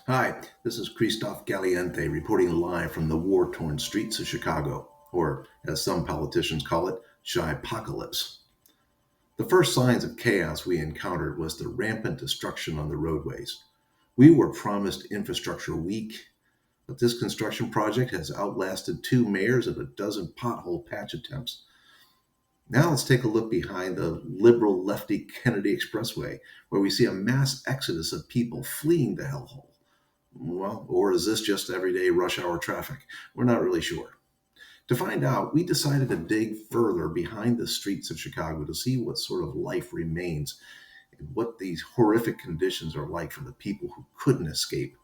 Hi, this is Kristoff Caliente reporting live from the war-torn streets of Chicago, or as some politicians call it, Chi-pocalypse. The first signs of chaos we encountered was the rampant destruction on the roadways. We were promised infrastructure week, but this construction project has outlasted two mayors and a dozen pothole patch attempts. Now let's take a look behind the liberal lefty Kennedy Expressway, where we see a mass exodus of people fleeing the hellhole. Well, or is this just everyday rush hour traffic? We're not really sure. To find out, we decided to dig further behind the streets of Chicago to see what sort of life remains and what these horrific conditions are like for the people who couldn't escape.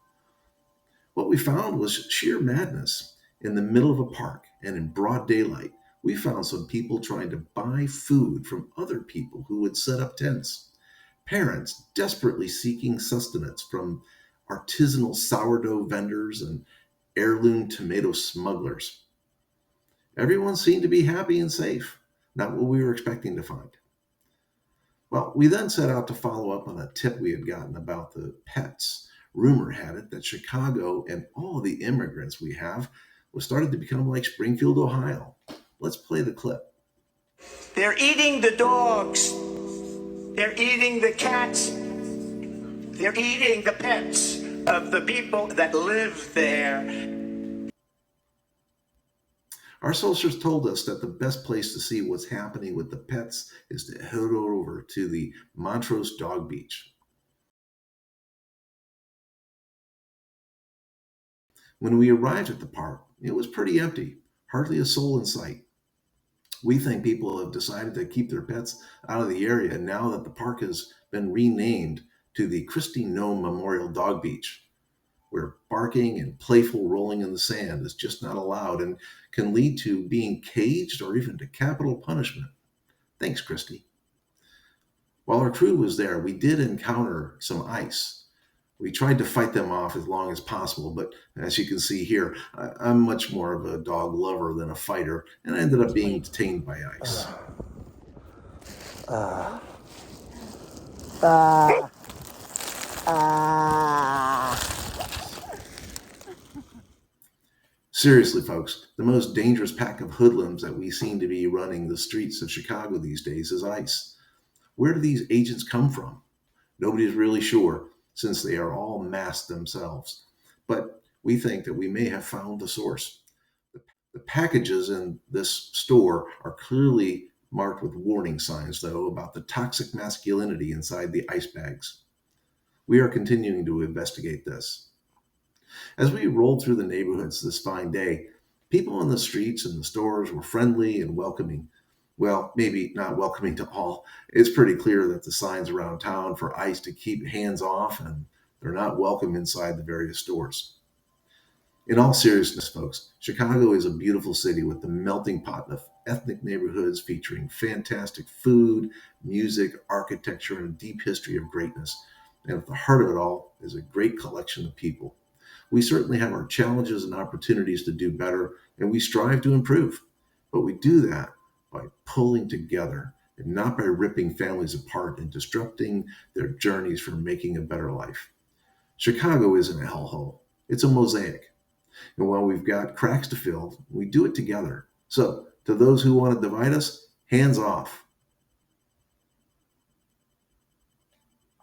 What we found was sheer madness. In the middle of a park and in broad daylight, we found some people trying to buy food from other people who would set up tents. Parents desperately seeking sustenance from artisanal sourdough vendors and heirloom tomato smugglers. Everyone seemed to be happy and safe, not what we were expecting to find. Well, we then set out to follow up on a tip we had gotten about the pets. Rumor had it that Chicago and all the immigrants we have was starting to become like Springfield, Ohio. Let's play the clip. They're eating the dogs. They're eating the cats. They're eating the pets of the people that live there. Our soldiers told us that the best place to see what's happening with the pets is to head over to the Montrose Dog Beach. When we arrived at the park, it was pretty empty, hardly a soul in sight. We think people have decided to keep their pets out of the area now that the park has been renamed to the Christie Nome Memorial Dog Beach, where barking and playful rolling in the sand is just not allowed and can lead to being caged or even to capital punishment. Thanks, Christy. While our crew was there, we did encounter some ice. We tried to fight them off as long as possible, but as you can see here, I'm much more of a dog lover than a fighter, and I ended up being detained by ice. Seriously, folks, the most dangerous pack of hoodlums that we seem to be running the streets of Chicago these days is ICE. Where do these agents come from? Nobody's really sure, since they are all masked themselves. But we think that we may have found the source. The packages in this store are clearly marked with warning signs, though, about the toxic masculinity inside the ice bags. We are continuing to investigate this. As we rolled through the neighborhoods this fine day, people on the streets and the stores were friendly and welcoming. Well, maybe not welcoming to all. It's pretty clear that the signs around town for ICE to keep hands off, and they're not welcome inside the various stores. In all seriousness, folks, Chicago is a beautiful city with the melting pot of ethnic neighborhoods featuring fantastic food, music, architecture, and a deep history of greatness. And at the heart of it all is a great collection of people. We certainly have our challenges and opportunities to do better, and we strive to improve. But we do that by pulling together and not by ripping families apart and disrupting their journeys for making a better life. Chicago isn't a hellhole, it's a mosaic. And while we've got cracks to fill, we do it together. So, to those who want to divide us, hands off.